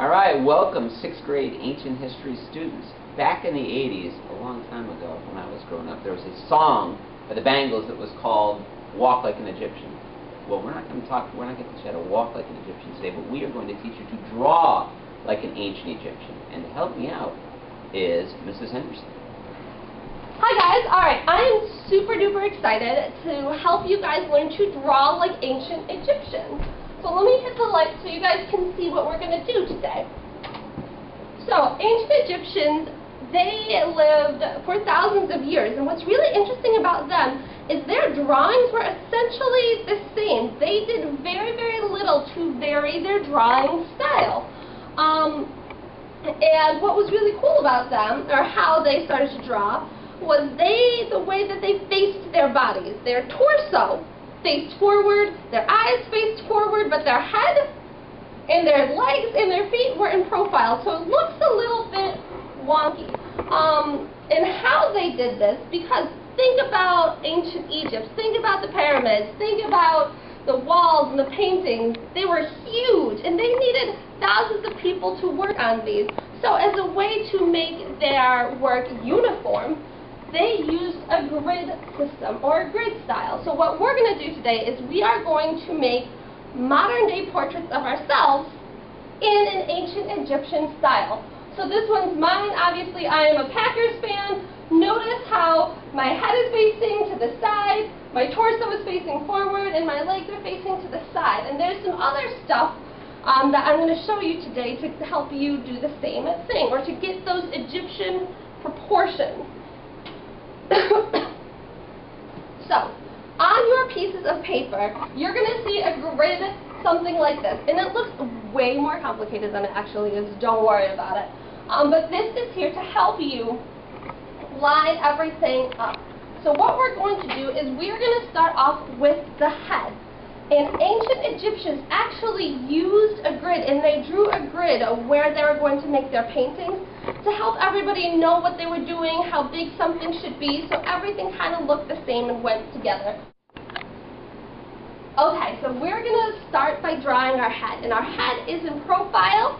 All right, welcome 6th grade ancient history students. Back in the 80s, a long time ago when I was growing up, there was a song by the Bangles that was called Walk Like an Egyptian. Well, we're not going to teach you how to walk like an Egyptian today, but we are going to teach you to draw like an ancient Egyptian. And to help me out is Mrs. Henderson. Hi guys, alright, I am super duper excited to help you guys learn to draw like ancient Egyptians. So let me hit the light so you guys can see what we're going to do today. So, ancient Egyptians, they lived for thousands of years, and what's really interesting about them is their drawings were essentially the same. They did very, very little to vary their drawing style. And what was really cool about them, or how they started to draw, was the way that they faced their bodies. Their torso faced forward, their eyes faced forward, but their head and their legs and their feet were in profile, so it looks a little bit wonky. And how they did this, because think about ancient Egypt, think about the pyramids, think about the walls and the paintings. They were huge, and they needed thousands of people to work on these. So as a way to make their work uniform, they used a grid system, or a grid style. So what we're going to do today is we are going to make modern-day portraits of ourselves in an ancient Egyptian style. So this one's mine. Obviously, I am a Packers fan. Notice how my head is facing to the side, my torso is facing forward, and my legs are facing to the side. And there's some other stuff that I'm going to show you today to help you do the same thing, or to get those Egyptian proportions. So, on your pieces of paper, you're going to see a grid something like this. And it looks way more complicated than it actually is. Don't worry about it. But this is here to help you line everything up. So what we're going to do is we're going to start off with the head. And ancient Egyptians actually used a grid, and they drew a grid of where they were going to make their paintings to help everybody know what they were doing, how big something should be, so everything kind of looked the same and went together. Okay, so we're going to start by drawing our head. And our head is in profile,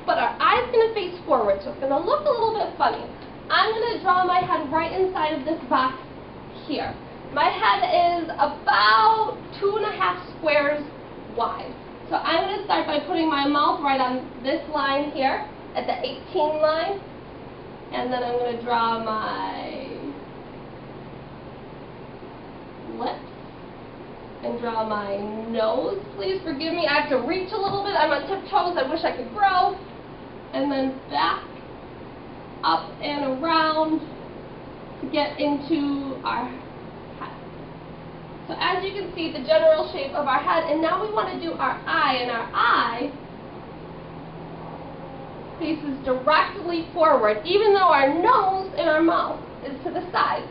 but our eye's going to face forward, so it's going to look a little bit funny. I'm going to draw my head right inside of this box here. My head is about 2.5 squares wide. So I'm going to start by putting my mouth right on this line here at the 18 line. And then I'm going to draw my lips and draw my nose. Please forgive me, I have to reach a little bit. I'm on tiptoes, I wish I could grow. And then back, up and around to get into our head. So as you can see, the general shape of our head, and now we want to do our eye, and our eye faces directly forward, even though our nose and our mouth is to the side.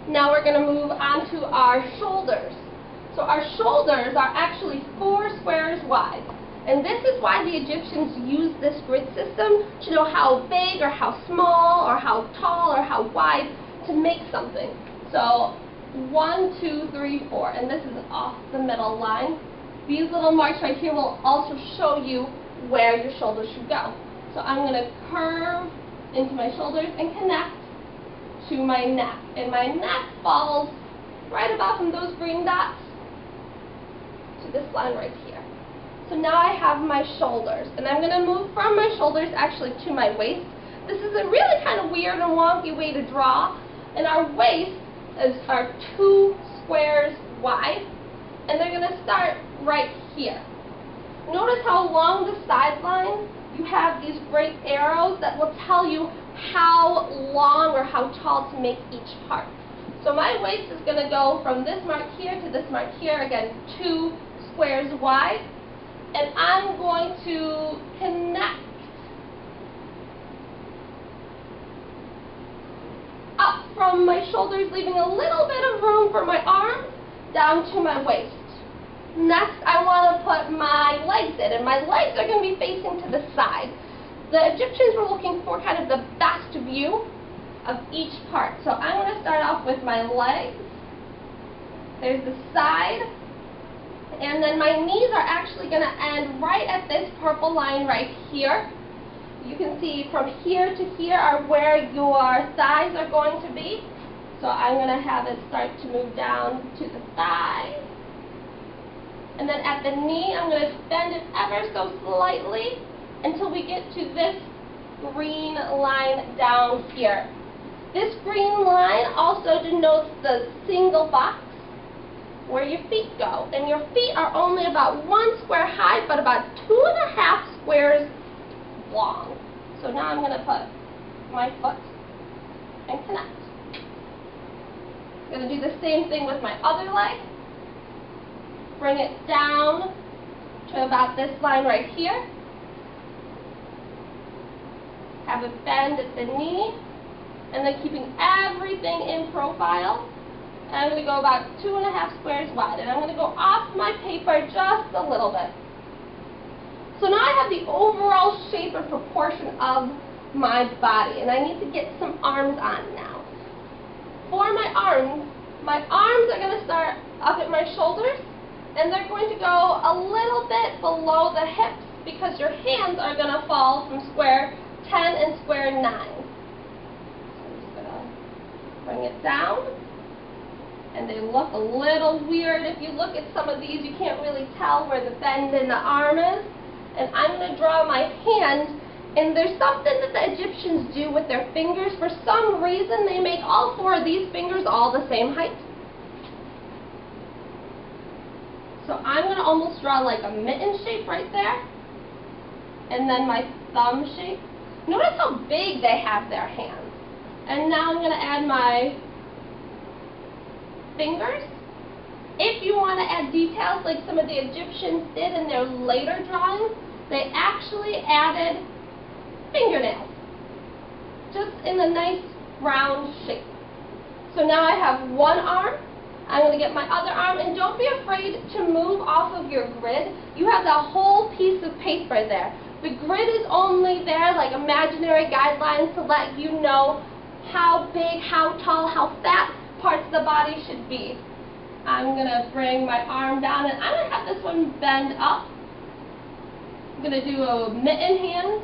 Now we're going to move on to our shoulders. So our shoulders are actually 4 squares wide. And this is why the Egyptians used this grid system, to know how big or how small or how tall or how wide to make something. So 1, 2, 3, 4, and this is off the middle line. These little marks right here will also show you where your shoulders should go. So I'm going to curve into my shoulders and connect to my neck. And my neck falls right about from those green dots to this line right here. So now I have my shoulders, and I'm going to move from my shoulders actually to my waist. This is a really kind of weird and wonky way to draw, and our waist are 2 squares wide, and they're going to start right here. Notice how along the sideline you have these great arrows that will tell you how long or how tall to make each part. So my waist is going to go from this mark here to this mark here, again 2 squares wide. And I'm going to connect up from my shoulders, leaving a little bit of room for my arms, down to my waist. Next, I want to put my legs in, and my legs are going to be facing to the side. The Egyptians were looking for kind of the best view of each part. So I'm going to start off with my legs. There's the side. And then my knees are actually going to end right at this purple line right here. You can see from here to here are where your thighs are going to be. So I'm going to have it start to move down to the thigh. And then at the knee, I'm going to bend it ever so slightly until we get to this green line down here. This green line also denotes the single box where your feet go. And your feet are only about 1 square high, but about 2.5 squares long. So now I'm going to put my foot and connect. I'm going to do the same thing with my other leg. Bring it down to about this line right here. Have it bend at the knee, and then keeping everything in profile. And I'm going to go about 2.5 squares wide, and I'm going to go off my paper just a little bit. So now I have the overall shape and proportion of my body, and I need to get some arms on now. For my arms are going to start up at my shoulders, and they're going to go a little bit below the hips because your hands are going to fall from square 10 and square 9. So I'm just going to bring it down. And they look a little weird. If you look at some of these, you can't really tell where the bend in the arm is. And I'm going to draw my hand. And there's something that the Egyptians do with their fingers. For some reason, they make all 4 of these fingers all the same height. So I'm going to almost draw like a mitten shape right there. And then my thumb shape. Notice how big they have their hands. And now I'm going to add my fingers. If you want to add details like some of the Egyptians did in their later drawings, they actually added fingernails. Just in a nice round shape. So now I have one arm. I'm going to get my other arm, and don't be afraid to move off of your grid. You have that whole piece of paper there. The grid is only there like imaginary guidelines to let you know how big, how tall, how fat parts of the body should be. I'm going to bring my arm down, and I'm going to have this one bend up. I'm going to do a mitten hand.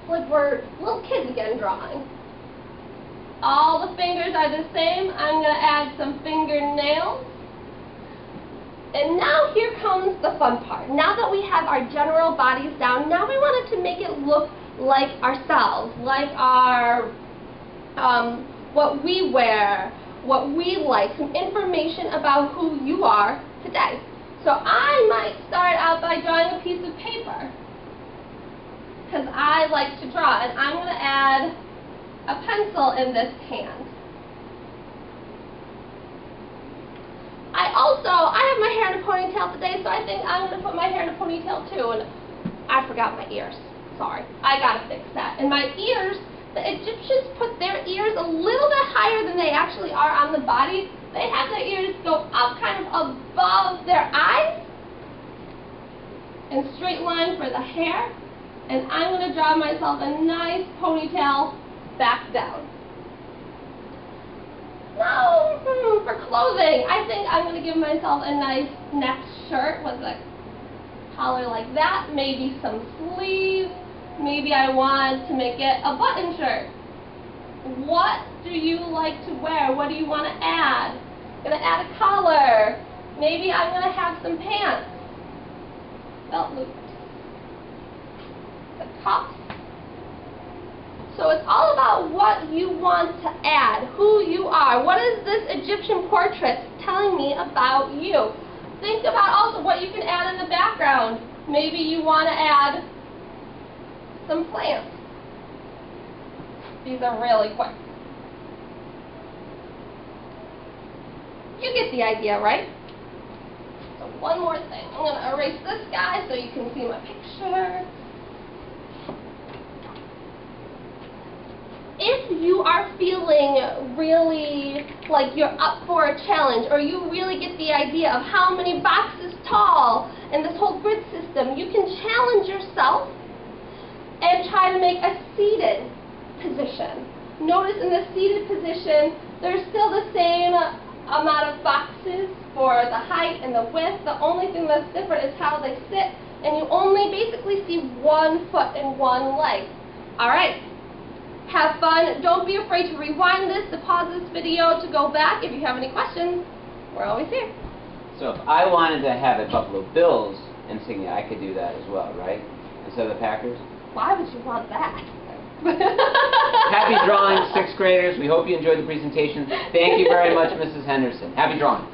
It's like we're little kids again drawing. All the fingers are the same. I'm going to add some fingernails. And now here comes the fun part. Now that we have our general bodies down, now we wanted to make it look like ourselves, like our, what we wear, what we like, some information about who you are today. So I might start out by drawing a piece of paper, because I like to draw, and I'm going to add a pencil in this hand. I have my hair in a ponytail today, so I think I'm going to put my hair in a ponytail too, and I forgot my ears. Sorry, I got to fix that. And my ears, the Egyptians put their ears a little bit higher than they actually are on the body. They have their ears go up kind of above their eyes, and straight line for the hair, and I'm going to draw myself a nice ponytail back down. Now, for clothing, I think I'm going to give myself a nice neck shirt with a collar like that, maybe some sleeves, maybe I want to make it a button shirt. What do you like to wear? What do you want to add? I'm going to add a collar. Maybe I'm going to have some pants, belt loops, the cuffs. So it's all about what you want to add, who you are. What is this Egyptian portrait telling me about you? Think about also what you can add in the background. Maybe you want to add some plants. These are really quick. You get the idea, right? So one more thing. I'm going to erase this guy so you can see my picture. If you are feeling really like you're up for a challenge, or you really get the idea of how many boxes tall and this whole grid system, you can challenge yourself and try to make a seated position. Notice in the seated position, there's still the same amount of boxes for the height and the width. The only thing that's different is how they sit, and you only basically see one foot and one leg. All right. Have fun. Don't be afraid to rewind this, to pause this video, to go back. If you have any questions, we're always here. So if I wanted to have a Buffalo Bills insignia, I could do that as well, right? Instead of the Packers? Why would you want that? Happy drawing, 6th graders. We hope you enjoyed the presentation. Thank you very much, Mrs. Henderson. Happy drawing.